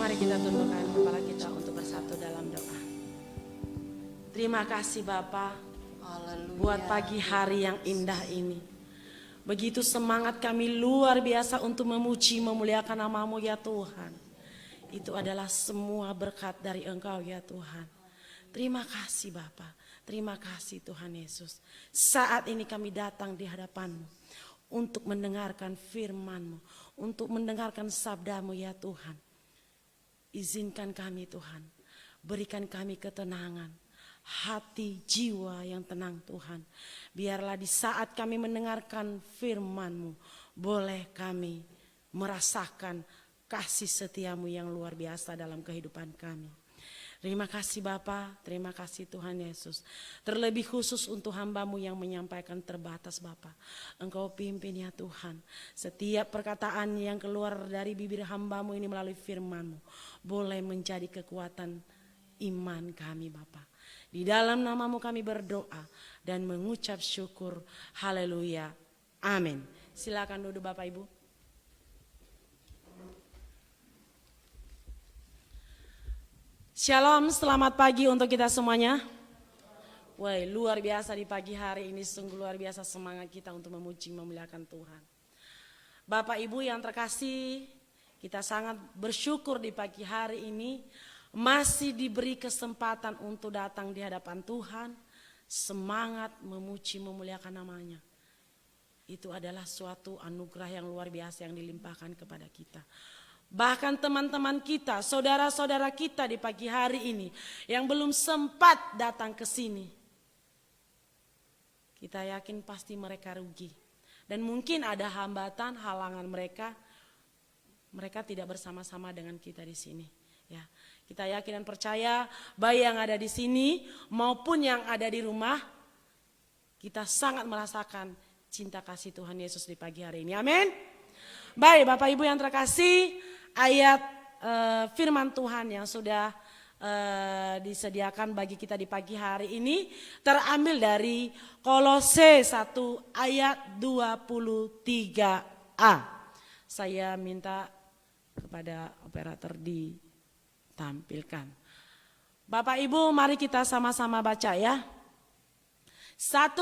Mari kita tundukkan kepala kita untuk bersatu dalam doa. Terima kasih Bapa buat pagi hari yang indah ini. Begitu semangat kami luar biasa untuk memuji memuliakan nama-Mu ya Tuhan. Itu adalah semua berkat dari Engkau ya Tuhan. Terima kasih Bapa. Terima kasih Tuhan Yesus. Saat ini kami datang di hadapan-Mu untuk mendengarkan firman-Mu, untuk mendengarkan sabda-Mu ya Tuhan. Izinkan kami Tuhan, berikan kami ketenangan, hati, jiwa yang tenang Tuhan. Biarlah di saat kami mendengarkan firman-Mu, boleh kami merasakan kasih setia-Mu yang luar biasa dalam kehidupan kami. Terima kasih Bapa, terima kasih Tuhan Yesus. Terlebih khusus untuk hamba-Mu yang menyampaikan terbatas Bapa. Engkau pimpin ya Tuhan. Setiap perkataan yang keluar dari bibir hamba-Mu ini melalui firman-Mu boleh menjadi kekuatan iman kami Bapa. Di dalam nama-Mu kami berdoa dan mengucap syukur. Haleluya. Amin. Silakan duduk Bapak Ibu. Shalom, selamat pagi untuk kita semuanya. Wah, luar biasa di pagi hari ini, sungguh luar biasa semangat kita untuk memuji memuliakan Tuhan. Bapak Ibu yang terkasih, kita sangat bersyukur di pagi hari ini masih diberi kesempatan untuk datang di hadapan Tuhan, semangat memuji memuliakan namanya. Itu adalah suatu anugerah yang luar biasa yang dilimpahkan kepada kita. Bahkan teman-teman kita, saudara-saudara kita di pagi hari ini yang belum sempat datang ke sini, kita yakin pasti mereka rugi. Dan mungkin ada hambatan, halangan mereka tidak bersama-sama dengan kita di sini. Ya, kita yakin dan percaya baik yang ada di sini maupun yang ada di rumah, kita sangat merasakan cinta kasih Tuhan Yesus di pagi hari ini. Amin. Baik Bapak Ibu yang terkasih, ayat firman Tuhan yang sudah disediakan bagi kita di pagi hari ini terambil dari Kolose 1 ayat 23a. Saya minta kepada operator ditampilkan. Bapak Ibu mari kita sama-sama baca ya. 1,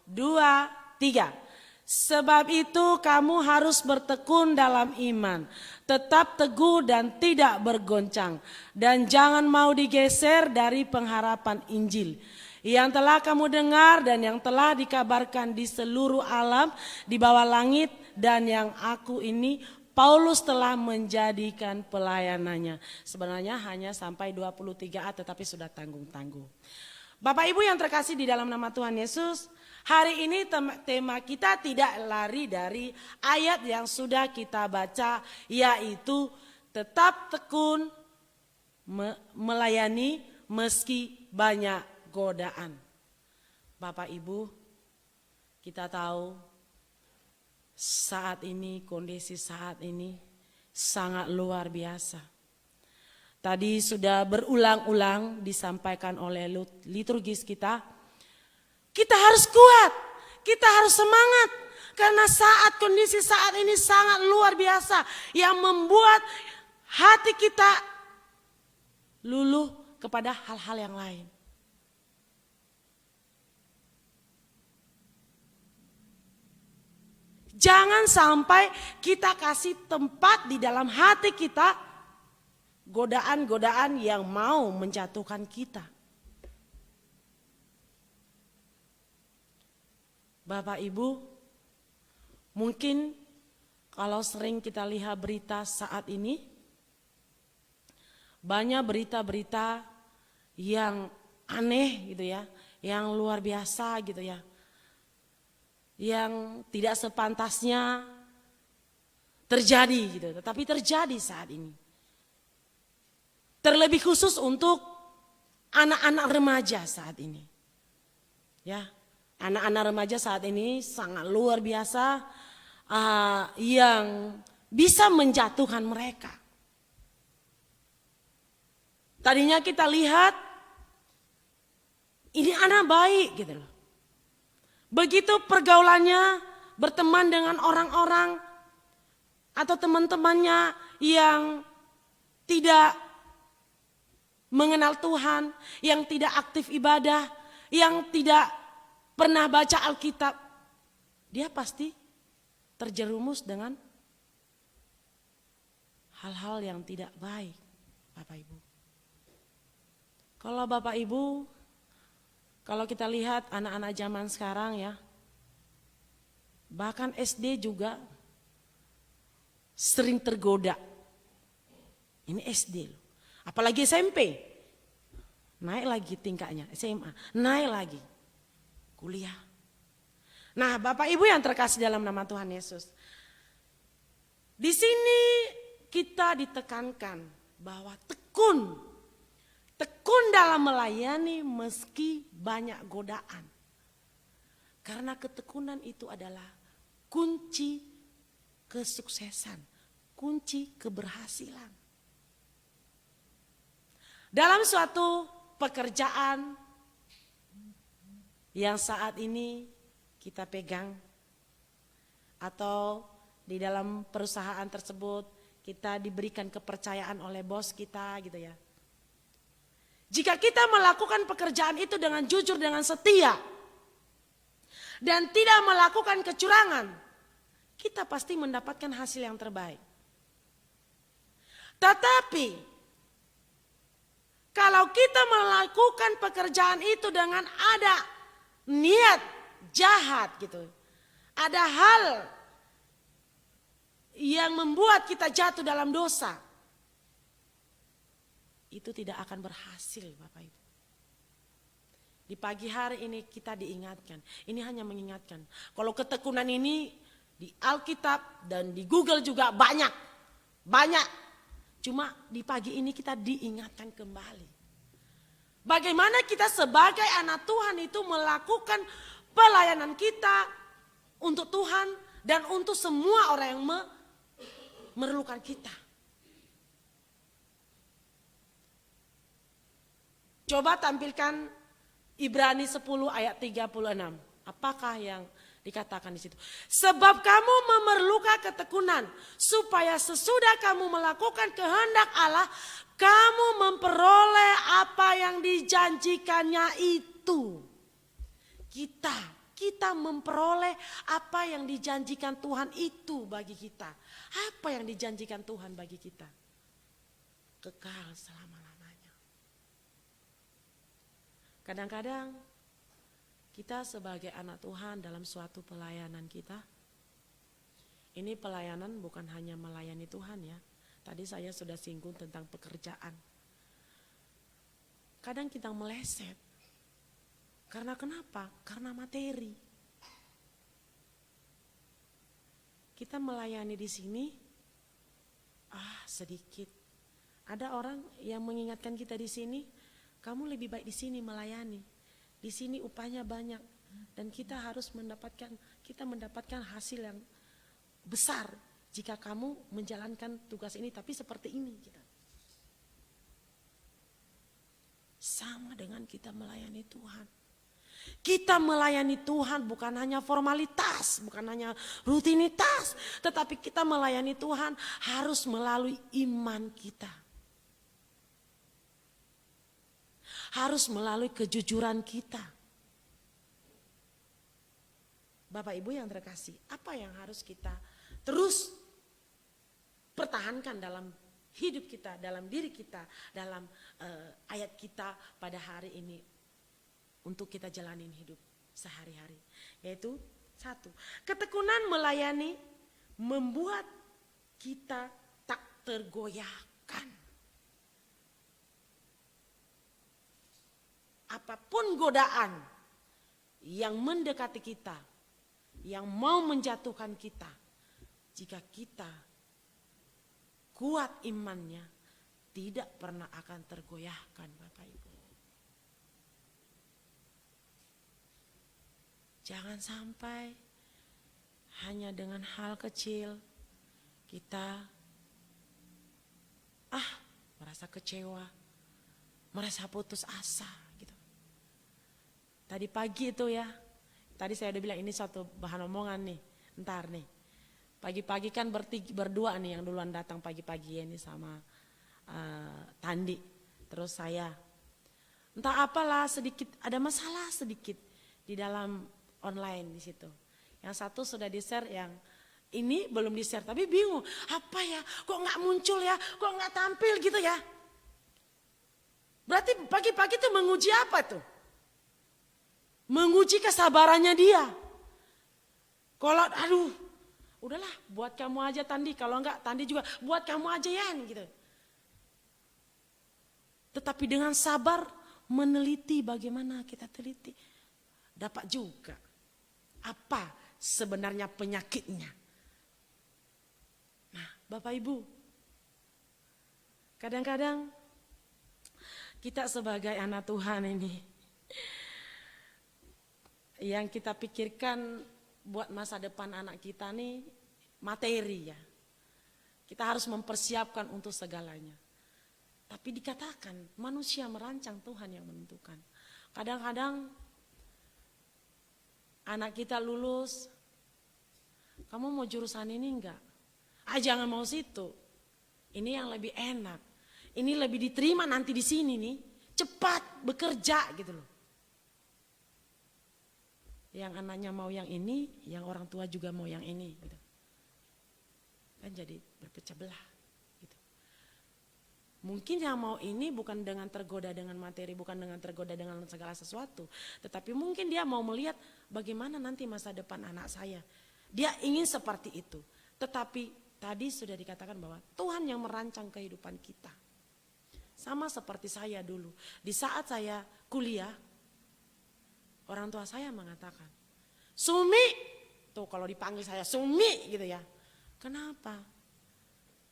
2, 3. Sebab itu kamu harus bertekun dalam iman, tetap teguh dan tidak bergoncang, dan jangan mau digeser dari pengharapan Injil yang telah kamu dengar dan yang telah dikabarkan di seluruh alam di bawah langit, dan yang aku ini Paulus telah menjadikan pelayanannya. Sebenarnya hanya sampai 23a tetapi sudah tanggung-tanggung. Bapak Ibu yang terkasih di dalam nama Tuhan Yesus, hari ini tema kita tidak lari dari ayat yang sudah kita baca, yaitu tetap tekun melayani meski banyak godaan. Bapak Ibu, kita tahu saat ini, kondisi saat ini sangat luar biasa. Tadi sudah berulang-ulang disampaikan oleh liturgis kita. Kita harus kuat, kita harus semangat. Karena kondisi saat ini sangat luar biasa. Yang membuat hati kita luluh kepada hal-hal yang lain. Jangan sampai kita kasih tempat di dalam hati kita godaan-godaan yang mau menjatuhkan kita. Bapak Ibu, mungkin kalau sering kita lihat berita saat ini, banyak berita-berita yang aneh gitu ya, yang luar biasa gitu ya, yang tidak sepantasnya terjadi gitu, tetapi terjadi saat ini. Terlebih khusus untuk anak-anak remaja saat ini. Ya, anak-anak remaja saat ini sangat luar biasa yang bisa menjatuhkan mereka. Tadinya kita lihat ini anak baik gitu loh. Begitu pergaulannya berteman dengan orang-orang atau teman-temannya yang tidak tidak mengenal Tuhan, yang tidak aktif ibadah, yang tidak pernah baca Alkitab, dia pasti terjerumus dengan hal-hal yang tidak baik, Bapak Ibu. Kalau Bapak Ibu, kalau kita lihat anak-anak zaman sekarang ya, bahkan SD juga sering tergoda. Ini SD loh. Apalagi SMP. Naik lagi tingkatnya, SMA, naik lagi. Kuliah. Nah, Bapak Ibu yang terkasih dalam nama Tuhan Yesus. Di sini kita ditekankan bahwa tekun dalam melayani meski banyak godaan. Karena ketekunan itu adalah kunci kesuksesan, kunci keberhasilan. Dalam suatu pekerjaan yang saat ini kita pegang, atau di dalam perusahaan tersebut kita diberikan kepercayaan oleh bos kita gitu ya. Jika kita melakukan pekerjaan itu dengan jujur, dengan setia, dan tidak melakukan kecurangan, kita pasti mendapatkan hasil yang terbaik. Tetapi kalau kita melakukan pekerjaan itu dengan ada niat jahat gitu, ada hal yang membuat kita jatuh dalam dosa, itu tidak akan berhasil, Bapak Ibu. Di pagi hari ini kita diingatkan, ini hanya mengingatkan. Kalau ketekunan ini di Alkitab dan di Google juga banyak. Cuma di pagi ini kita diingatkan kembali. Bagaimana kita sebagai anak Tuhan itu melakukan pelayanan kita untuk Tuhan dan untuk semua orang yang memerlukan kita. Coba tampilkan Ibrani 10 ayat 36. Apakah yang dikatakan di situ? Sebab kamu memerlukan ketekunan supaya sesudah kamu melakukan kehendak Allah, kamu memperoleh apa yang dijanjikannya itu. Kita memperoleh apa yang dijanjikan Tuhan itu bagi kita. Apa yang dijanjikan Tuhan bagi kita? Kekal selama-lamanya. Kadang-kadang kita sebagai anak Tuhan dalam suatu pelayanan kita, ini pelayanan bukan hanya melayani Tuhan ya. Tadi saya sudah singgung tentang pekerjaan. Kadang kita meleset. Karena kenapa? Karena materi. Kita melayani di sini, sedikit. Ada orang yang mengingatkan kita di sini, kamu lebih baik di sini melayani. Di sini upahnya banyak dan kita harus mendapatkan hasil yang besar jika kamu menjalankan tugas ini, tapi seperti ini kita. Sama dengan kita melayani Tuhan. Kita melayani Tuhan bukan hanya formalitas, bukan hanya rutinitas, tetapi kita melayani Tuhan harus melalui iman kita. Harus melalui kejujuran kita. Bapak Ibu yang terkasih, apa yang harus kita terus pertahankan dalam hidup kita, dalam diri kita, dalam ayat kita pada hari ini untuk kita jalanin hidup sehari-hari. Yaitu satu, ketekunan melayani membuat kita tak tergoyahkan. Apapun godaan yang mendekati kita, yang mau menjatuhkan kita, jika kita kuat imannya, tidak pernah akan tergoyahkan, Bapak Ibu. Jangan sampai hanya dengan hal kecil kita merasa kecewa, merasa putus asa. Tadi pagi itu ya, tadi saya udah bilang ini satu bahan omongan nih, ntar nih. Pagi-pagi kan berdua nih yang duluan datang pagi-pagi ya, ini sama Tandi, terus saya. Entah apalah sedikit, ada masalah sedikit di dalam online di situ. Yang satu sudah di-share, yang ini belum di-share, tapi bingung. Apa ya, kok nggak muncul ya, kok nggak tampil gitu ya. Berarti pagi-pagi itu menguji apa tuh? Menguji kesabarannya dia. Kalau aduh, udahlah buat kamu aja Tandi, kalau enggak Tandi juga buat kamu aja ya gitu. Tetapi dengan sabar meneliti, bagaimana kita teliti, dapat juga apa sebenarnya penyakitnya. Nah, Bapak Ibu, kadang-kadang kita sebagai anak Tuhan ini, yang kita pikirkan buat masa depan anak kita nih materi ya. Kita harus mempersiapkan untuk segalanya. Tapi dikatakan manusia merancang, Tuhan yang menentukan. Kadang-kadang anak kita lulus, kamu mau jurusan ini enggak? Jangan mau situ. Ini yang lebih enak. Ini lebih diterima nanti di sini nih. Cepat bekerja gitu loh. Yang anaknya mau yang ini, yang orang tua juga mau yang ini gitu. Kan jadi berpecah belah gitu. Mungkin yang mau ini bukan dengan tergoda dengan materi, bukan dengan tergoda dengan segala sesuatu, tetapi mungkin dia mau melihat bagaimana nanti masa depan anak saya. Dia ingin seperti itu. Tetapi tadi sudah dikatakan bahwa Tuhan yang merancang kehidupan kita. Sama seperti saya dulu. Di saat saya kuliah, orang tua saya mengatakan, Sumi, tuh kalau dipanggil saya Sumi gitu ya. Kenapa?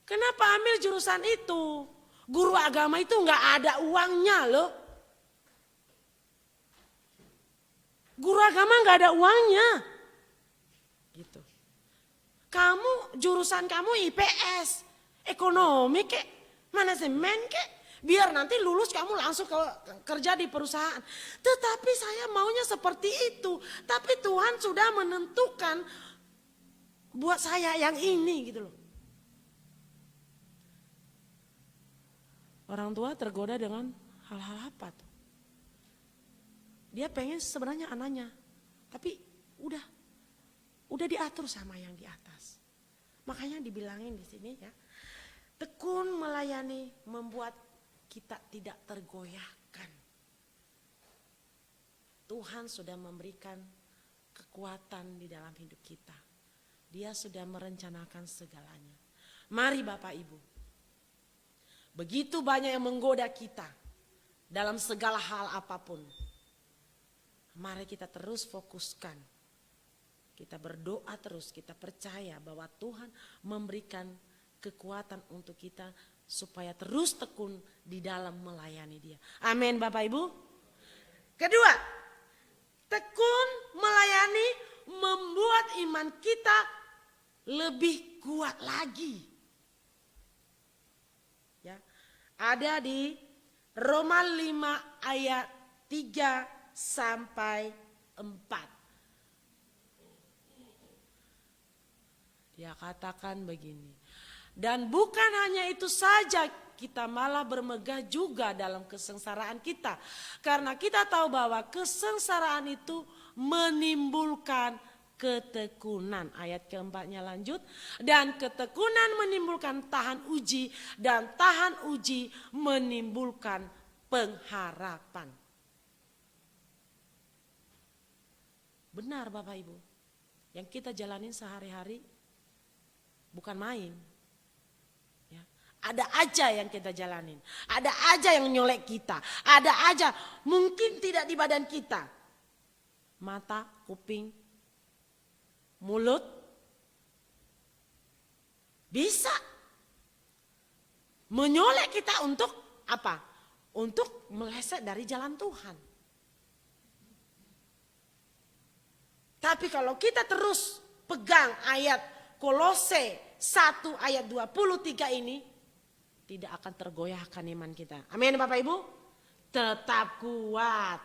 Kenapa ambil jurusan itu? Guru agama itu nggak ada uangnya loh. Guru agama nggak ada uangnya. Gitu. Kamu jurusan kamu IPS, ekonomi kek, manajemen kek. Biar nanti lulus kamu langsung kerja di perusahaan. Tetapi saya maunya seperti itu. Tapi Tuhan sudah menentukan buat saya yang ini gitu loh. Orang tua tergoda dengan hal-hal apa tuh? Dia pengen sebenarnya anaknya. Tapi udah diatur sama yang di atas. Makanya dibilangin di sini ya. Tekun melayani membuat kita tidak tergoyahkan. Tuhan sudah memberikan kekuatan di dalam hidup kita. Dia sudah merencanakan segalanya. Mari Bapak Ibu. Begitu banyak yang menggoda kita dalam segala hal apapun. Mari kita terus fokuskan. Kita berdoa terus, kita percaya bahwa Tuhan memberikan kekuatan untuk kita supaya terus tekun di dalam melayani Dia. Amin Bapak Ibu. Kedua, tekun melayani membuat iman kita lebih kuat lagi. Ya, ada di Roma 5 ayat 3 sampai 4. Dia katakan begini. Dan bukan hanya itu saja, kita malah bermegah juga dalam kesengsaraan kita. Karena kita tahu bahwa kesengsaraan itu menimbulkan ketekunan. Ayat keempatnya lanjut. Dan ketekunan menimbulkan tahan uji. Dan tahan uji menimbulkan pengharapan. Benar Bapak Ibu. Yang kita jalanin sehari-hari bukan main. Ada aja yang kita jalanin. Ada aja yang nyolek kita. Ada aja. Mungkin tidak di badan kita. Mata, kuping, mulut. Bisa. Menyolek kita untuk apa? Untuk meleset dari jalan Tuhan. Tapi kalau kita terus pegang ayat Kolose 1 ayat 23 ini, tidak akan tergoyahkan iman kita. Amin Bapak Ibu. Tetap kuat.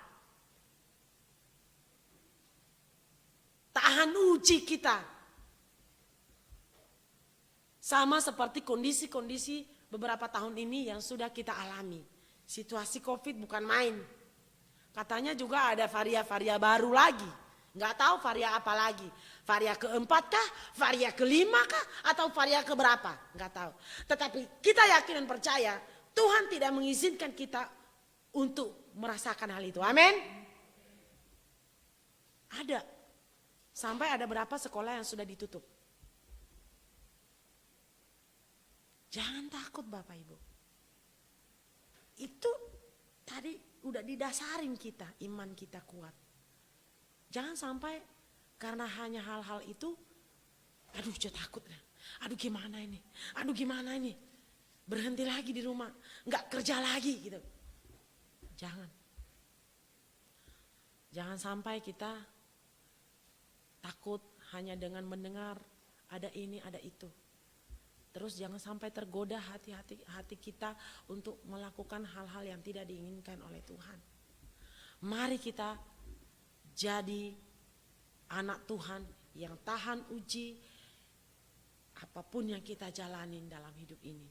Tahan uji kita. Sama seperti kondisi-kondisi beberapa tahun ini yang sudah kita alami. Situasi COVID bukan main. Katanya juga ada varia-varia baru lagi. Nggak tahu varia apa lagi. Varia keempat kah? Varia kelima kah? Atau varia keberapa? Nggak tahu. Tetapi kita yakin dan percaya Tuhan tidak mengizinkan kita untuk merasakan hal itu. Amin. Ada. Sampai ada berapa sekolah yang sudah ditutup. Jangan takut Bapak Ibu. Itu tadi udah didasarin kita, iman kita kuat. Jangan sampai karena hanya hal-hal itu, aduh saya takut. Aduh gimana ini? Aduh gimana ini? Berhenti lagi di rumah, nggak kerja lagi gitu. Jangan. Jangan sampai kita takut hanya dengan mendengar ada ini, ada itu. Terus jangan sampai tergoda hati kita untuk melakukan hal-hal yang tidak diinginkan oleh Tuhan. Mari kita jadi anak Tuhan yang tahan uji apapun yang kita jalanin dalam hidup ini.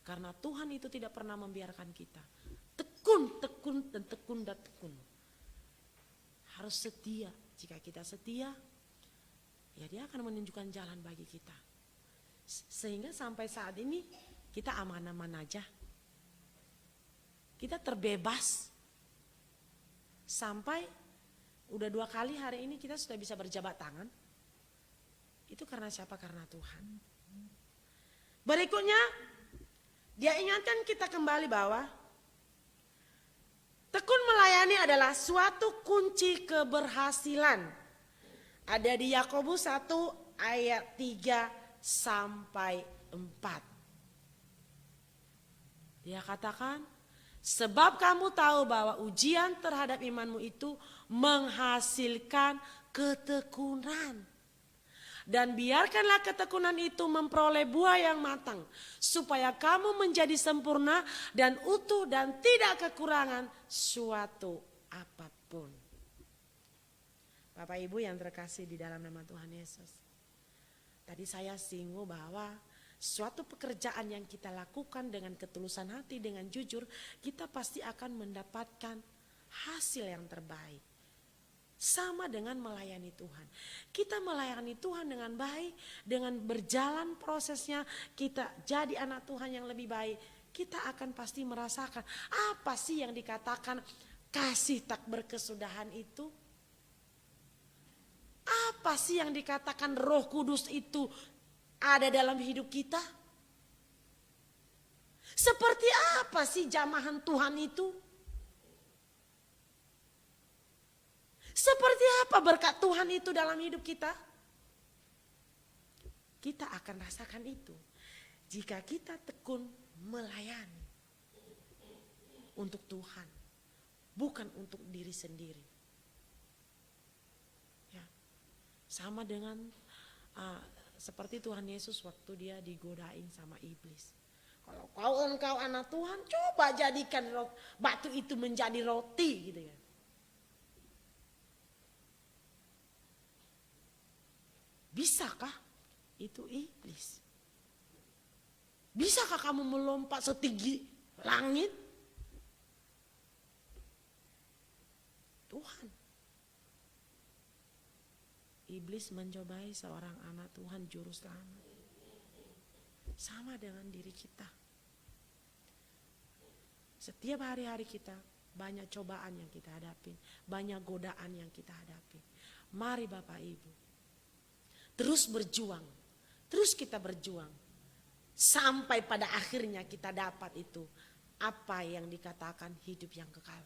Karena Tuhan itu tidak pernah membiarkan kita tekun, dan tekun. Harus setia. Jika kita setia, ya Dia akan menunjukkan jalan bagi kita. Sehingga sampai saat ini kita aman-aman aja. Kita terbebas. Sampai udah 2 kali hari ini kita sudah bisa berjabat tangan. Itu karena siapa? Karena Tuhan. Berikutnya Dia ingatkan kita kembali bahwa tekun melayani adalah suatu kunci keberhasilan. Ada di Yakobus 1 ayat 3 sampai 4. Dia katakan, sebab kamu tahu bahwa ujian terhadap imanmu itu menghasilkan ketekunan. Dan biarkanlah ketekunan itu memperoleh buah yang matang, supaya kamu menjadi sempurna dan utuh dan tidak kekurangan suatu apapun. Bapak Ibu yang terkasih di dalam nama Tuhan Yesus. Tadi saya singgung bahwa suatu pekerjaan yang kita lakukan dengan ketulusan hati, dengan jujur, kita pasti akan mendapatkan hasil yang terbaik. Sama dengan melayani Tuhan. Kita melayani Tuhan dengan baik, dengan berjalan prosesnya, kita jadi anak Tuhan yang lebih baik. Kita akan pasti merasakan apa sih yang dikatakan kasih tak berkesudahan itu? Apa sih yang dikatakan Roh Kudus itu ada dalam hidup kita? Seperti apa sih jamahan Tuhan itu? Seperti apa berkat Tuhan itu dalam hidup kita? Kita akan rasakan itu jika kita tekun melayani untuk Tuhan, bukan untuk diri sendiri. Ya, sama dengan seperti Tuhan Yesus waktu Dia digodain sama iblis. Kalau engkau anak Tuhan, coba jadikan batu itu menjadi roti gitu ya. Bisakah? Itu iblis. Bisakah kamu melompat setinggi langit? Tuhan. Iblis mencobai seorang anak Tuhan juru selamat. Sama dengan diri kita. Setiap hari-hari kita banyak cobaan yang kita hadapi, banyak godaan yang kita hadapi. Mari Bapak Ibu, terus berjuang, terus kita berjuang. Sampai pada akhirnya kita dapat itu, apa yang dikatakan hidup yang kekal.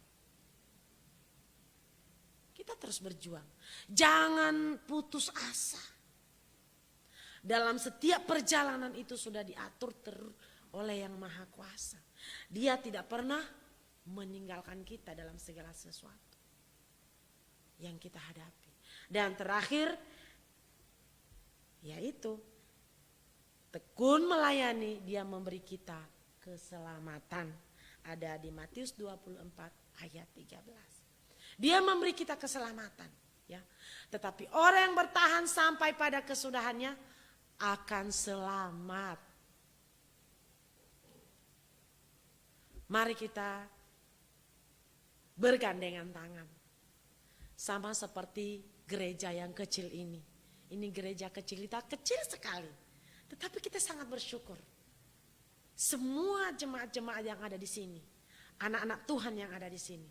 Kita terus berjuang, jangan putus asa. Dalam setiap perjalanan itu sudah diatur oleh Yang Maha Kuasa. Dia tidak pernah meninggalkan kita dalam segala sesuatu yang kita hadapi. Dan terakhir, yaitu tekun melayani, Dia memberi kita keselamatan. Ada di Matius 24 ayat 13. Dia memberi kita keselamatan, ya. Tetapi orang yang bertahan sampai pada kesudahannya akan selamat. Mari kita bergandengan tangan. Sama seperti gereja yang kecil ini. Ini gereja kecil, kita kecil sekali. Tetapi kita sangat bersyukur. Semua jemaat-jemaat yang ada di sini, anak-anak Tuhan yang ada di sini,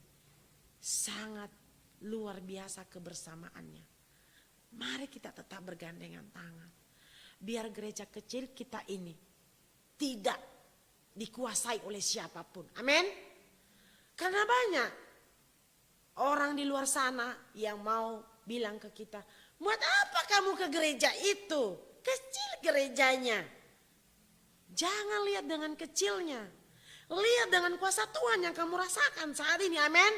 sangat luar biasa kebersamaannya. Mari kita tetap bergandengan tangan. Biar gereja kecil kita ini tidak dikuasai oleh siapapun. Amin. Karena banyak orang di luar sana yang mau bilang ke kita, buat apa kamu ke gereja itu? Kecil gerejanya. Jangan lihat dengan kecilnya. Lihat dengan kuasa Tuhan yang kamu rasakan saat ini. Amin.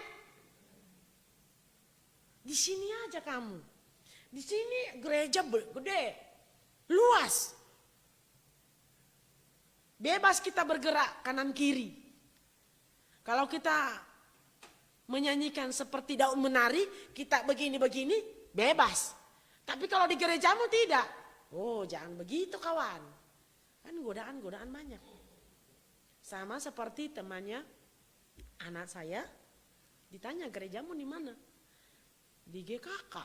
Di sini aja kamu. Di sini gereja gede, luas. Bebas kita bergerak kanan kiri. Kalau kita menyanyikan seperti daun menari, kita begini-begini, bebas. Tapi kalau di gerejamu tidak. Oh, jangan begitu kawan. Kan godaan-godaan banyak. Sama seperti temannya anak saya, ditanya gerejamu di mana? Di GKK.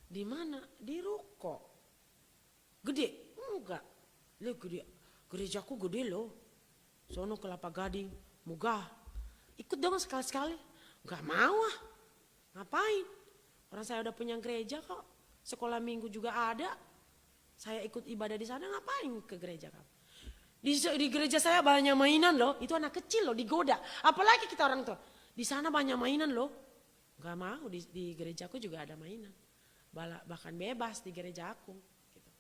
Di mana? Di Ruko. Gede? Enggak. Lihat gede. Gerejaku gede loh. Sono Kelapa Gading, Mugah. Ikut dong sekali-sekali. Enggak mau ah. Ngapain? Orang saya udah punya gereja kok. Sekolah minggu juga ada. Saya ikut ibadah di sana, ngapain ke gereja kamu? Di gereja saya banyak mainan loh. Itu anak kecil loh, digoda. Apalagi kita orang tua. Di sana banyak mainan loh. Enggak mau, di gerejaku juga ada mainan. Bahkan bebas di gereja aku. Gitu.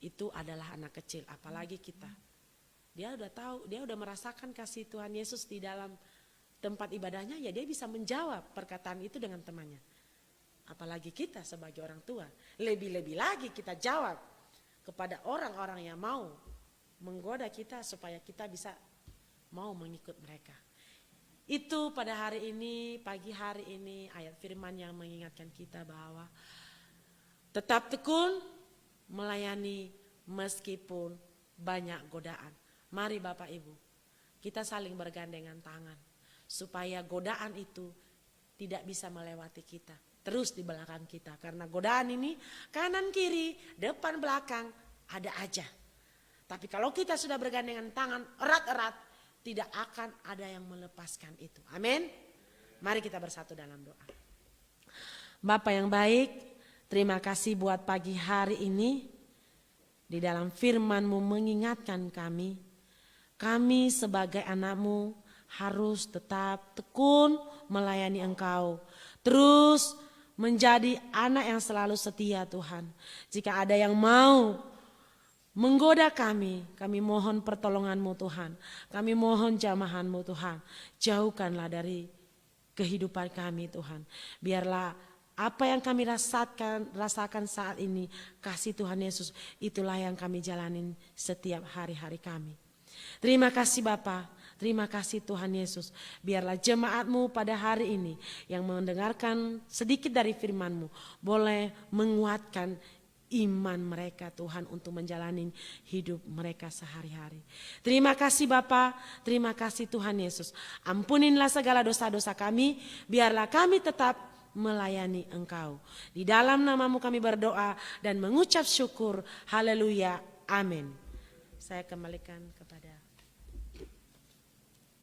Itu adalah anak kecil, apalagi kita. Dia udah tahu, dia udah merasakan kasih Tuhan Yesus di dalam tempat ibadahnya, ya dia bisa menjawab perkataan itu dengan temannya. Apalagi kita sebagai orang tua, lebih-lebih lagi kita jawab kepada orang-orang yang mau menggoda kita supaya kita bisa mau mengikut mereka. Itu pada hari ini, pagi hari ini ayat firman yang mengingatkan kita bahwa tetap tekun melayani meskipun banyak godaan. Mari Bapak Ibu, kita saling bergandengan tangan supaya godaan itu tidak bisa melewati kita. Terus di belakang kita. Karena godaan ini kanan kiri, depan belakang ada aja. Tapi kalau kita sudah bergandengan tangan erat-erat, tidak akan ada yang melepaskan itu. Amin. Mari kita bersatu dalam doa. Bapa yang baik, terima kasih buat pagi hari ini. Di dalam firman-Mu mengingatkan kami sebagai anak-Mu harus tetap tekun melayani Engkau. Terus menjadi anak yang selalu setia Tuhan. Jika ada yang mau menggoda kami mohon pertolongan-Mu Tuhan. Kami mohon jamahan-Mu Tuhan. Jauhkanlah dari kehidupan kami Tuhan. Biarlah apa yang kami rasakan saat ini, kasih Tuhan Yesus, itulah yang kami jalanin setiap hari-hari kami. Terima kasih Bapa, terima kasih Tuhan Yesus. Biarlah jemaat-Mu pada hari ini yang mendengarkan sedikit dari firman-Mu boleh menguatkan iman mereka Tuhan untuk menjalani hidup mereka sehari-hari. Terima kasih Bapa, terima kasih Tuhan Yesus. Ampuninlah segala dosa-dosa kami, biarlah kami tetap melayani Engkau. Di dalam nama-Mu kami berdoa dan mengucap syukur. Haleluya. Amin. Saya kembalikan kepada